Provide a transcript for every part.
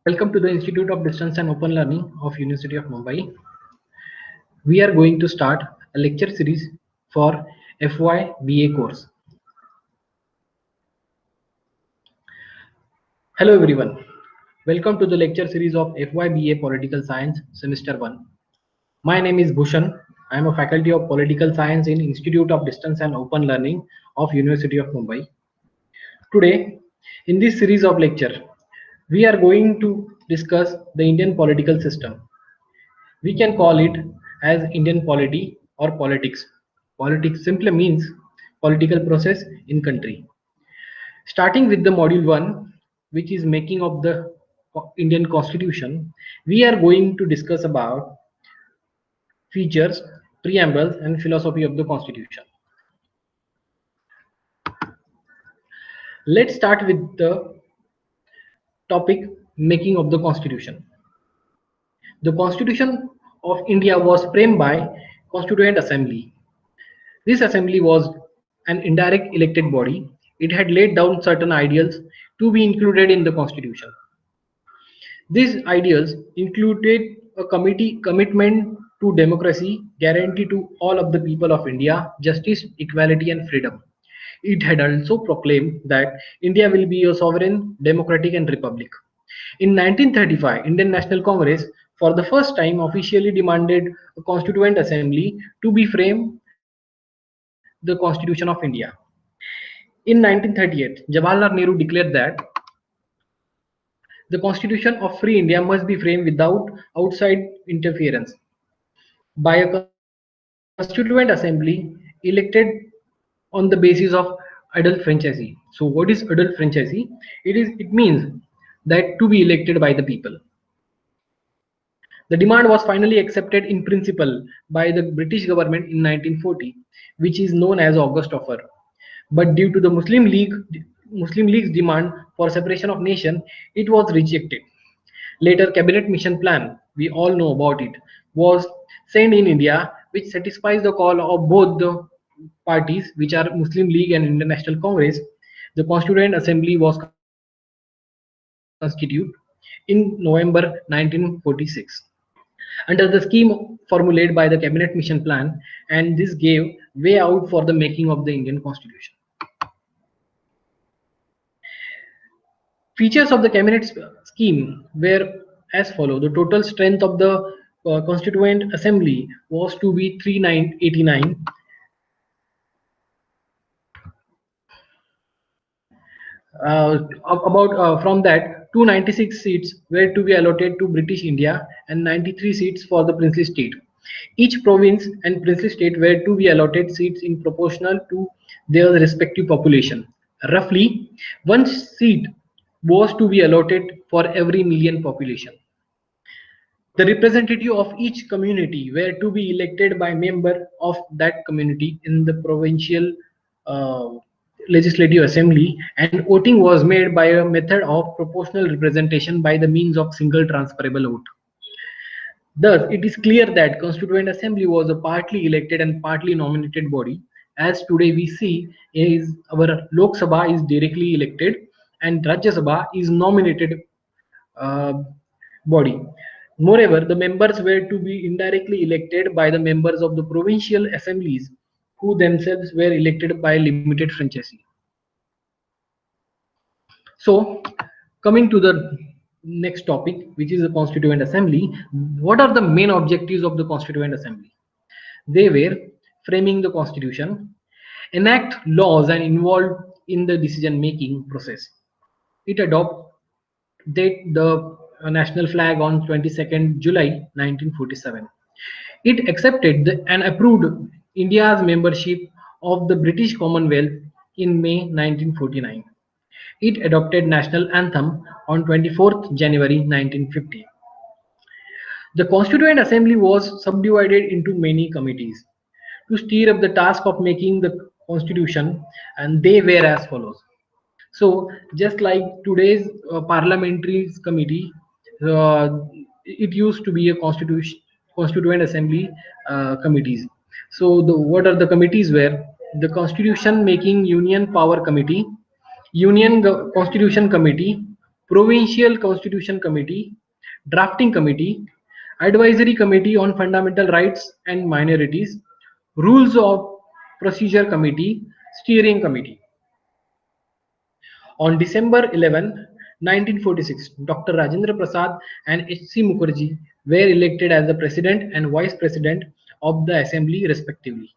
Welcome to the Institute of Distance and Open Learning of University of Mumbai. We are going to start a lecture series for FY BA course. Hello everyone. Welcome to the lecture series of FY BA Political Science Semester 1. My name is Bhushan. I am a faculty of Political Science in Institute of Distance and Open Learning of University of Mumbai. Today, in this series of lecture, we are going to discuss the Indian political system. We can call it as Indian polity or politics. Politics simply means political process in country. Starting with the module 1, which is making of the Indian constitution, we are going to discuss about features, preambles and philosophy of the constitution. Let's start with the topic making of the constitution. The constitution of India was framed by Constituent Assembly. This assembly was an indirect elected body. It had laid down certain ideals to be included in the constitution. These ideals included a committee commitment to democracy, guarantee to all of the people of India, justice, equality and freedom. It had also proclaimed that India will be a sovereign, democratic and republic. In 1935, Indian National Congress for the first time officially demanded a constituent assembly to be frame the constitution of India. In 1938, Jawaharlal Nehru declared that the constitution of free India must be framed without outside interference by a constituent assembly elected on the basis of adult franchisee. So what is adult franchisee? It means that to be elected by the people. The demand was finally accepted in principle by the British government in 1940, which is known as August Offer. But due to the Muslim League's demand for separation of nation, it was rejected. Later, Cabinet Mission Plan, we all know about it, was sent in India, which satisfies the call of both the parties, which are Muslim League and Indian National Congress. The Constituent Assembly was constituted in November 1946 under the scheme formulated by the Cabinet Mission Plan, and this gave way out for the making of the Indian Constitution. Features of the cabinet scheme were as follow. The total strength of the Constituent Assembly was to be 389. About from that, 296 seats were to be allotted to British India and 93 seats for the princely state. Each province and princely state were to be allotted seats in proportional to their respective population. Roughly, one seat was to be allotted for every million population. The representative of each community were to be elected by member of that community in the provincial uh, legislative assembly, and voting was made by a method of proportional representation by the means of single transferable vote. Thus, it is clear that Constituent Assembly was a partly elected and partly nominated body. As today we see, is our Lok Sabha is directly elected and Rajya Sabha is nominated uh, body. Moreover, the members were to be indirectly elected by the members of the provincial assemblies, who themselves were elected by limited franchisee. So, coming to the next topic, which is the Constituent Assembly, what are the main objectives of the Constituent Assembly? They were framing the Constitution, enact laws and involved in the decision making process. It adopted the national flag on 22nd July 1947. It accepted and approved India's membership of the British Commonwealth in May 1949. It adopted national anthem on 24th January 1950. The Constituent Assembly was subdivided into many committees to steer up the task of making the constitution, and they were as follows. So, just like today's parliamentary committee, it used to be a constituent assembly committees. So, what are the committees were? The Constitution Making Union Power Committee, Constitution Committee, Provincial Constitution Committee, Drafting Committee, Advisory Committee on Fundamental Rights and Minorities, Rules of Procedure Committee, Steering Committee. On December 11, 1946, Dr. Rajendra Prasad and H.C. Mukherjee were elected as the President and Vice President of the Assembly respectively.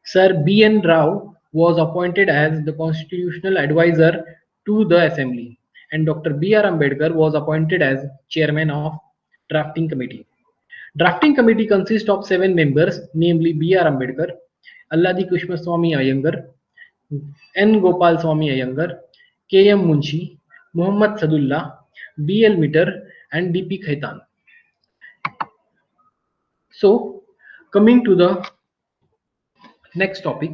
Sir B. N. Rao was appointed as the Constitutional Advisor to the Assembly, and Dr. B. R. Ambedkar was appointed as Chairman of Drafting Committee. Drafting Committee consists of 7 members, namely B. R. Ambedkar, Alladi Kushmaswamy Iyengar, N. Gopal Swamy Iyengar, K. M. Munshi, Muhammad Sadullah, B. L. Mitter, and D. P. Khaitan. So, coming to the next topic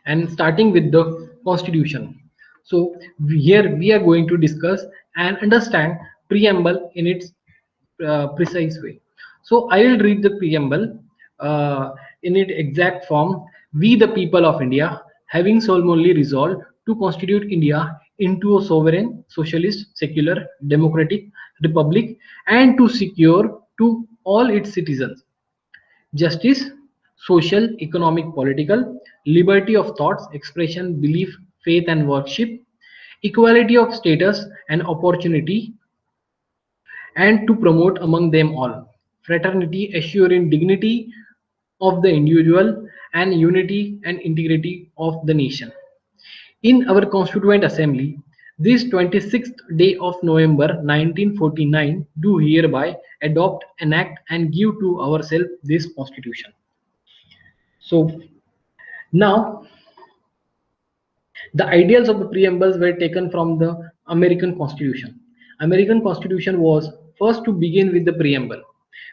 and starting with the constitution. So here we are going to discuss and understand preamble in its precise way. So I will read the preamble in its exact form. We the people of India, having solemnly resolved to constitute India into a sovereign, socialist, secular, democratic republic, and to secure to all its citizens justice, social, economic, political, liberty of thoughts, expression, belief, faith, and worship, equality of status and opportunity, and to promote among them all fraternity, assuring dignity of the individual and unity and integrity of the nation. In our Constituent Assembly, this 26th day of November 1949, do hereby adopt, enact, and give to ourselves this Constitution. So now the ideals of the preambles were taken from the American Constitution. American Constitution was first to begin with the preamble.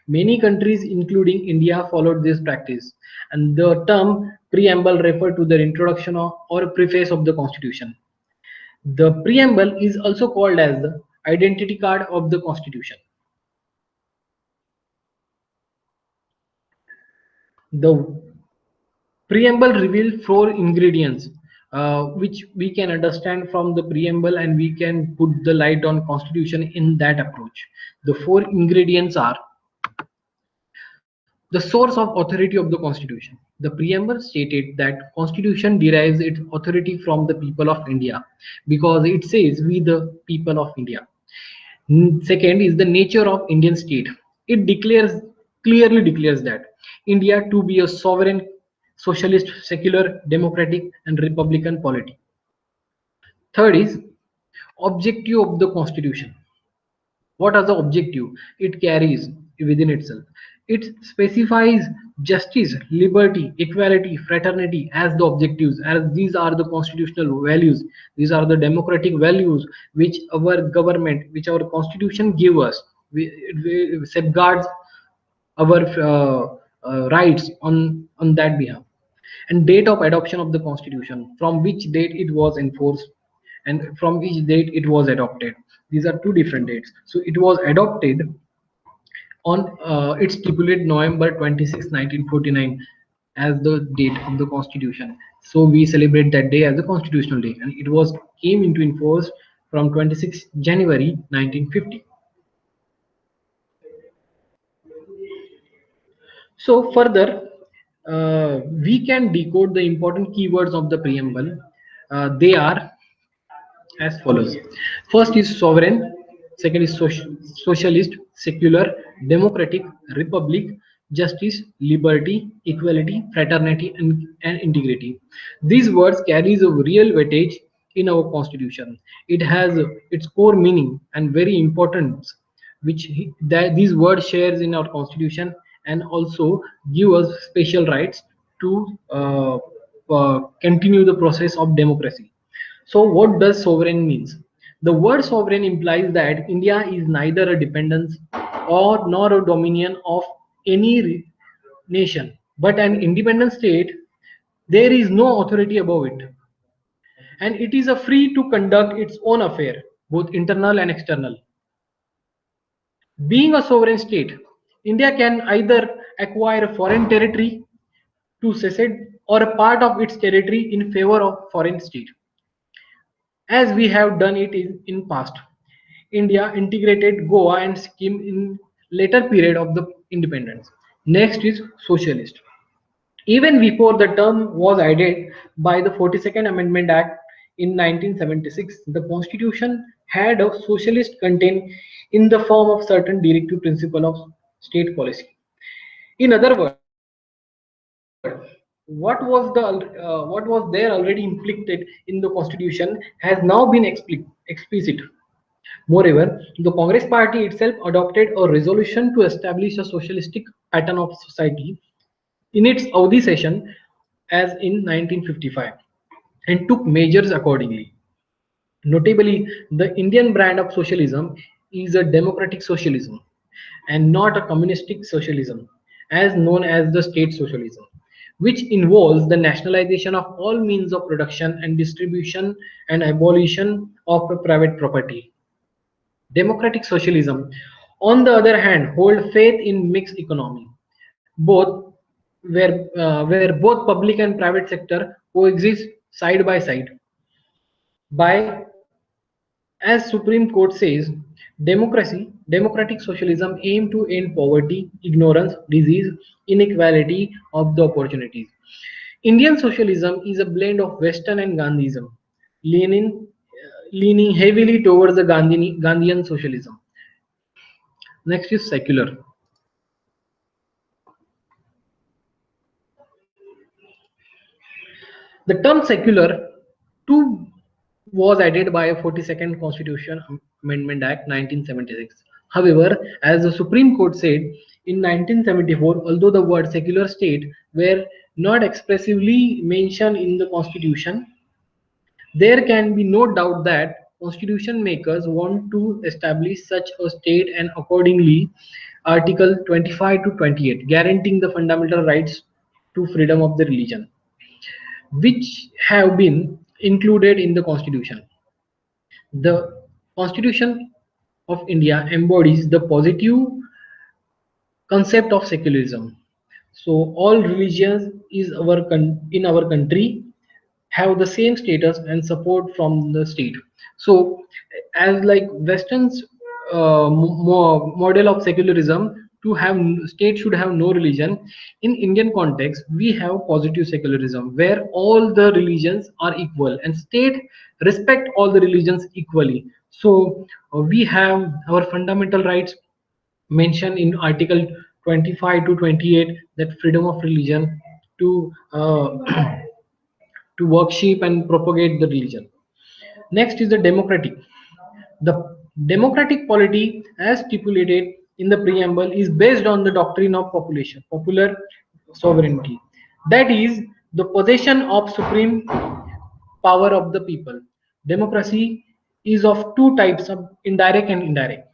Many countries, including India, followed this practice, and the term preamble referred to the introduction or preface of the Constitution. The preamble is also called as the identity card of the Constitution. The preamble reveals 4 ingredients which we can understand from the preamble, and we can put the light on constitution in that approach. The 4 ingredients are the source of authority of the constitution. The preamble stated that constitution derives its authority from the people of India because it says we the people of India. Second is the nature of Indian state. It clearly declares that India to be a sovereign, socialist, secular, democratic, and republican polity. Third is objective of the constitution. What are the objective it carries within itself? It specifies justice, liberty, equality, fraternity as the objectives, as these are the constitutional values, these are the democratic values which our government, which our constitution give us. We safeguards our rights on that behalf. And date of adoption of the constitution, from which date it was enforced and from which date it was adopted. These are 2 different dates. So it was adopted on it stipulated November 26, 1949 as the date of the constitution. So we celebrate that day as the constitutional day, and it was came into enforce from 26 January 1950. So further, we can decode the important keywords of the preamble. They are as follows. First is sovereign, second is socialist, secular, democratic, republic, justice, liberty, equality, fraternity, and integrity. These words carries a real weightage in our constitution. It has its core meaning and very importance, which that these words shares in our constitution, and also give us special rights to continue the process of democracy. So what does sovereign means? The word sovereign implies that India is neither a dependence or nor a dominion of any nation, but an independent state. There is no authority above it, and it is a free to conduct its own affair, both internal and external. Being a sovereign state, India can either acquire a foreign territory to secede or a part of its territory in favor of foreign state, as we have done it in past. India integrated Goa and Sikkim in later period of the independence. Next is socialist. Even before the term was added by the 42nd Amendment Act in 1976, the Constitution had a socialist content in the form of certain directive principle of state policy. In other words, what was there already implicit in the Constitution has now been explicit. Moreover, the Congress Party itself adopted a resolution to establish a socialistic pattern of society in its Audi session as in 1955 and took measures accordingly. Notably, the Indian brand of socialism is a democratic socialism and not a communistic socialism, as known as the state socialism, which involves the nationalization of all means of production and distribution and abolition of private property. Democratic socialism, on the other hand, hold faith in mixed economy, both where both public and private sector coexist side by side. By as Supreme Court says, democratic socialism aim to end poverty, ignorance, disease, inequality of the opportunities. Indian socialism is a blend of Western and Gandhism, leaning heavily towards the Gandhian socialism. Next is secular. The term secular too was added by a 42nd Constitution Amendment Act 1976. However, as the Supreme Court said in 1974, although the word secular state were not expressively mentioned in the Constitution, there can be no doubt that constitution makers want to establish such a state and accordingly Article 25 to 28 guaranteeing the fundamental rights to freedom of the religion which have been included in the constitution. The Constitution of India embodies the positive concept of secularism. So all religions is in our country have the same status and support from the state. So as like Western's model of secularism to have state should have no religion. In Indian context, we have positive secularism where all the religions are equal and state respect all the religions equally. So we have our fundamental rights mentioned in Article 25 to 28 that freedom of religion to to worship and propagate the religion. Next is the democratic. The democratic polity, as stipulated in the preamble, is based on the doctrine of popular sovereignty. That is the possession of supreme power of the people. Democracy is of two types of direct and indirect.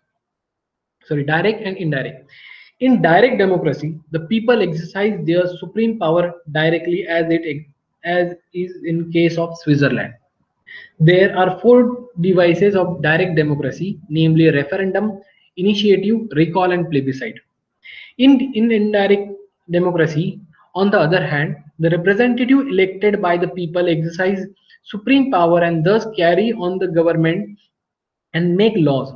In direct democracy, the people exercise their supreme power directly as is in case of Switzerland. There are four devices of direct democracy, namely referendum, initiative, recall, and plebiscite. In indirect democracy, on the other hand, the representative elected by the people exercise supreme power and thus carry on the government and make laws.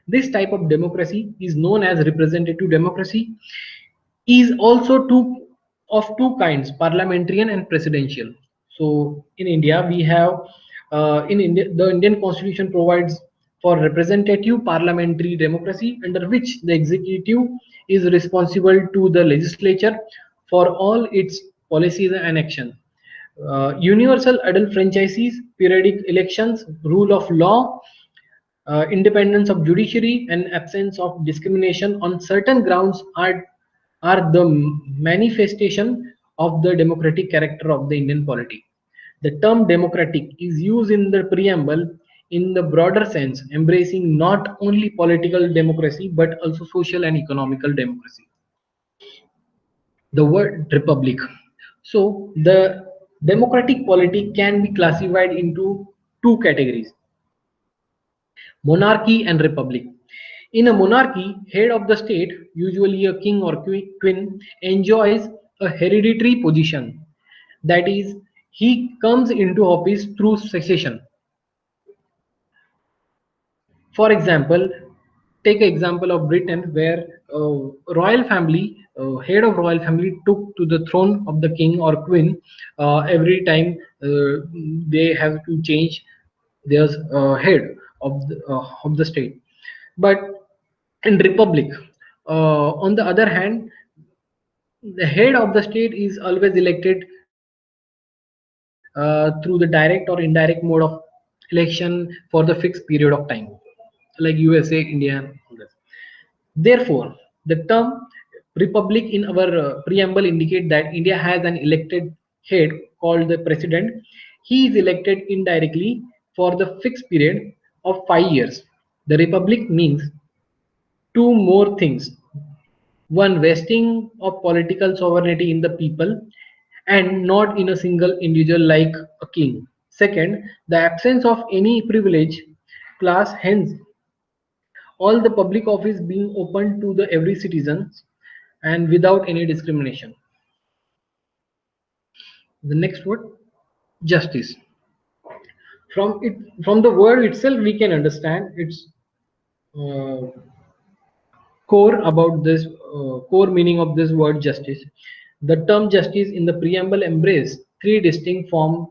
This type of democracy is known as representative democracy. Is also two kinds, parliamentarian and presidential. So in India, we have in India the Indian Constitution provides for representative parliamentary democracy under which the executive is responsible to the legislature for all its policies and action. Universal adult franchises, periodic elections, rule of law, independence of judiciary and absence of discrimination on certain grounds are the manifestation of the democratic character of the Indian polity. The term democratic is used in the preamble in the broader sense, embracing not only political democracy but also social and economical democracy. The word republic. So the democratic polity can be classified into two categories: monarchy and republic. In a monarchy, head of the state, usually a king or queen, enjoys a hereditary position. That is, he comes into office through succession. For example, take an example of Britain, where royal family, head of royal family, took to the throne of the king or queen every time they have to change their head of the state. But in republic, on the other hand, the head of the state is always elected through the direct or indirect mode of election for the fixed period of time, like USA, India. Therefore, the term republic in our preamble indicate that India has an elected head called the president. He is elected indirectly for the fixed period of 5 years. The republic means two more things: one, vesting of political sovereignty in the people and not in a single individual like a king. Second, the absence of any privilege class, hence all the public office being open to the every citizen and without any discrimination. The next word, justice. From the word itself, we can understand its uh, core meaning of this word justice. The term justice in the preamble embrace three distinct forms,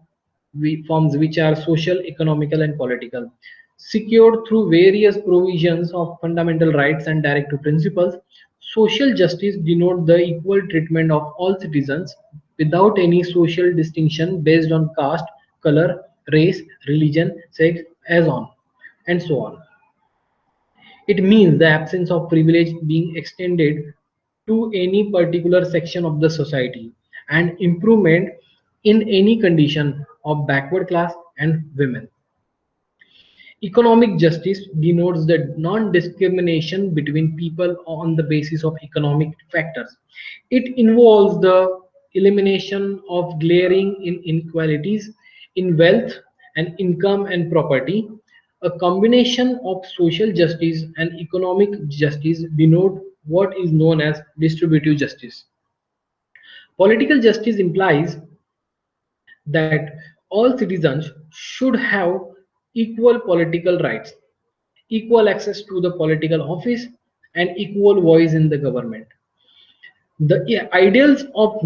which are social, economical, and political, secured through various provisions of fundamental rights and directive principles. Social justice denotes the equal treatment of all citizens without any social distinction based on caste, color, race, religion, sex, as on and so on. It means the absence of privilege being extended to any particular section of the society and improvement in any condition of backward class and women. Economic justice denotes the non-discrimination between people on the basis of economic factors. It involves the elimination of glaring inequalities in wealth and income and property. A combination of social justice and economic justice denote what is known as distributive justice. Political justice implies that all citizens should have equal political rights, equal access to the political office, and equal voice in the government. The ideals of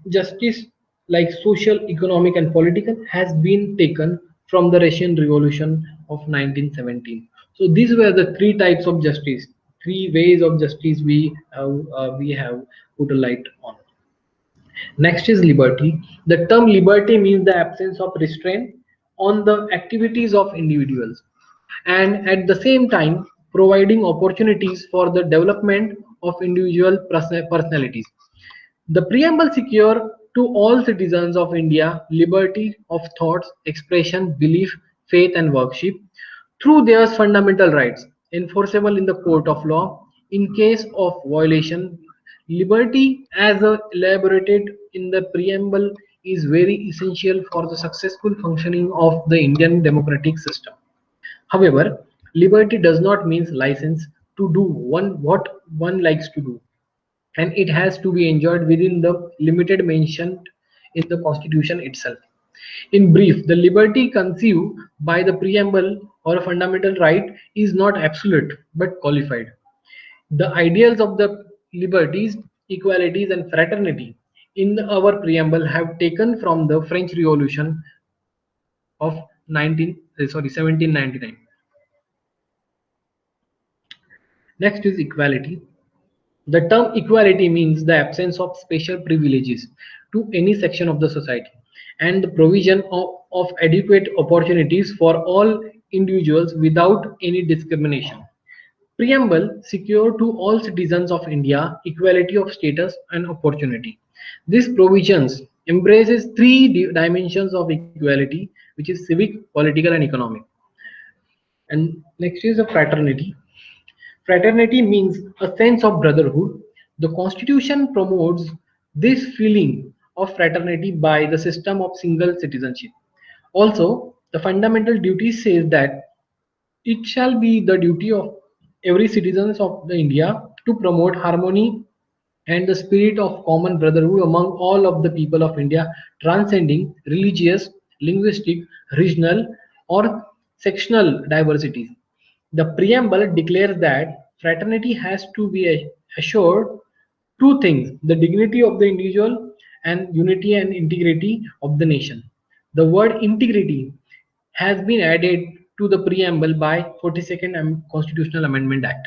justice, like social, economic, and political, has been taken from the Russian Revolution of 1917. So these were the three types of justice, three ways of justice we have put a light on. Next is liberty. The term liberty means the absence of restraint on the activities of individuals and at the same time providing opportunities for the development of individual personalities. The preamble secure to all citizens of India liberty of thoughts, expression, belief, faith, and worship through their fundamental rights, enforceable in the court of law. In case of violation, liberty, as elaborated in the preamble, is very essential for the successful functioning of the Indian democratic system. However, liberty does not mean license to do what one likes to do, and it has to be enjoyed within the limited mentioned in the constitution itself. In brief, the liberty conceived by the preamble or a fundamental right is not absolute but qualified. The ideals of the liberties, equalities, and fraternity in our preamble have taken from the French Revolution of 1799. Next is equality. The term equality means the absence of special privileges to any section of the society and the provision of adequate opportunities for all individuals without any discrimination. Preamble secure to all citizens of India equality of status and opportunity. This provisions embraces three dimensions of equality, which is civic, political, and economic. And next is the fraternity. Fraternity means a sense of brotherhood. The Constitution promotes this feeling of fraternity by the system of single citizenship. Also, the fundamental duty says that it shall be the duty of every citizen of the India to promote harmony and the spirit of common brotherhood among all of the people of India, transcending religious, linguistic, regional, or sectional diversities. The preamble declares that fraternity has to be assured two things: the dignity of the individual and unity and integrity of the nation. The word integrity has been added to the preamble by 42nd Constitutional Amendment Act.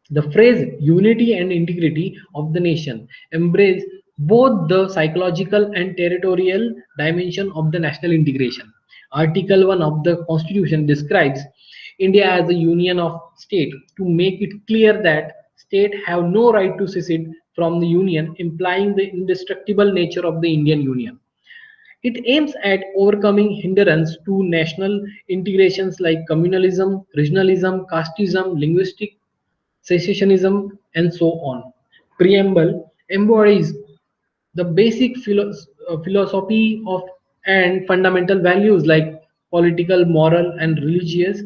The phrase unity and integrity of the nation embrace both the psychological and territorial dimension of the national integration. Article 1 of the Constitution describes India as a union of states to make it clear that states have no right to secede from the union, implying the indestructible nature of the Indian Union. It aims at overcoming hindrance to national integrations like communalism, regionalism, casteism, linguistic secessionism, and so on. Preamble embodies the basic philosophy of and fundamental values like political, moral, and religious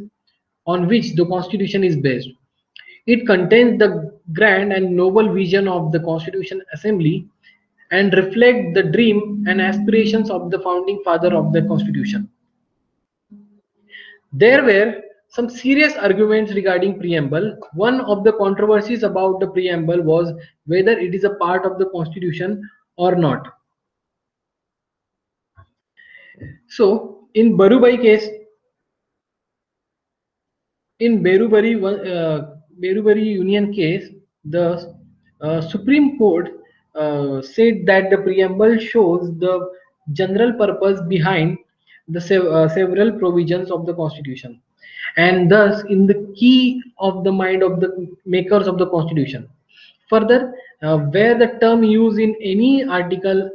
on which the Constitution is based. It contains the grand and noble vision of the Constitution Assembly and reflect the dream and aspirations of the founding father of the Constitution. There were some serious arguments regarding preamble. One of the controversies about the preamble was whether it is a part of the Constitution or not. So, in Barubai case, in Berubari Union case, the Supreme Court said that the preamble shows the general purpose behind the several provisions of the Constitution, and thus in the key of the mind of the makers of the Constitution. Further, where the term used in any article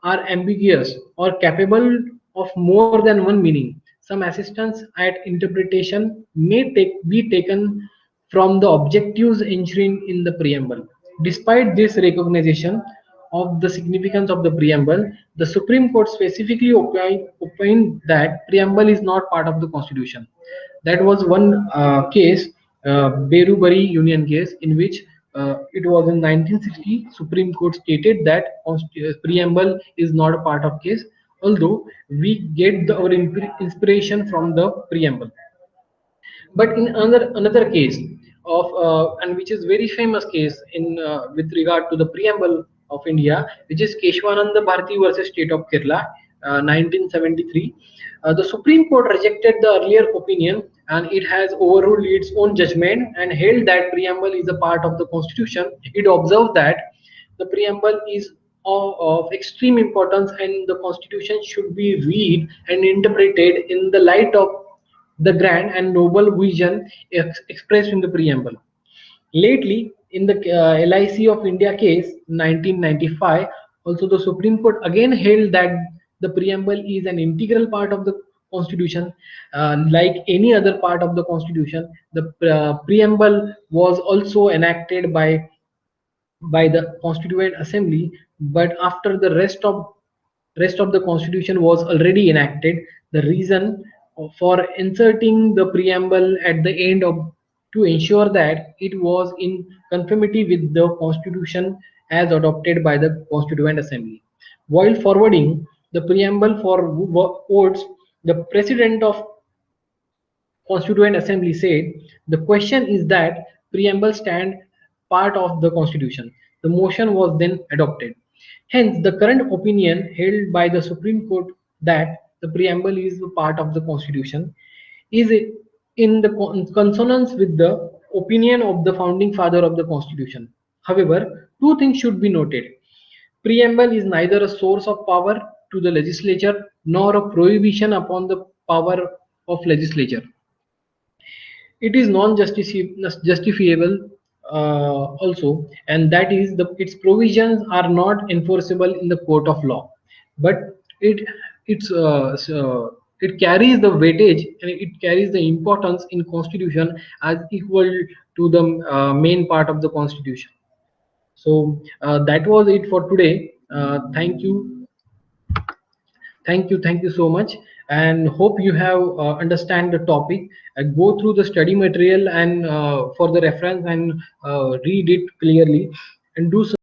are ambiguous or capable of more than one meaning, some assistance at interpretation may be taken from the objectives enshrined in the preamble. Despite this recognition of the significance of the preamble, the Supreme Court specifically opined that preamble is not part of the Constitution. That was one case, Berubari Union case, in which it was in 1960. Supreme Court stated that preamble is not a part of case, although we get our inspiration from the preamble. But in another case of and which is very famous case in with regard to the preamble of India, which is Keshwananda Bharati versus State of Kerala, 1973. The Supreme Court rejected the earlier opinion and it has overruled its own judgment and held that preamble is a part of the Constitution. It observed that the preamble is of extreme importance and the Constitution should be read and interpreted in the light of the grand and noble vision expressed in the preamble. Lately, in the LIC of India case 1995, also the Supreme Court again held that the preamble is an integral part of the Constitution. Like any other part of the Constitution, the preamble was also enacted by the Constituent Assembly, but after the rest of the Constitution was already enacted, the reason for inserting the preamble at the end of to ensure that it was in conformity with the Constitution as adopted by the Constituent Assembly. While forwarding the preamble for votes, the President of Constituent Assembly said, the question is that preamble stand part of the Constitution. The motion was then adopted. Hence, the current opinion held by the Supreme Court that the preamble is a part of the Constitution is in the consonance with the opinion of the founding father of the Constitution. However, two things should be noted. Preamble is neither a source of power to the legislature nor a prohibition upon the power of legislature. It is non-justifiable also, and that is its provisions are not enforceable in the court of law, but it carries the weightage and it carries the importance in Constitution as equal to the main part of the Constitution. So that was it for today. Thank you so much, and hope you have understand the topic. Go through the study material and for the reference and read it clearly, and do so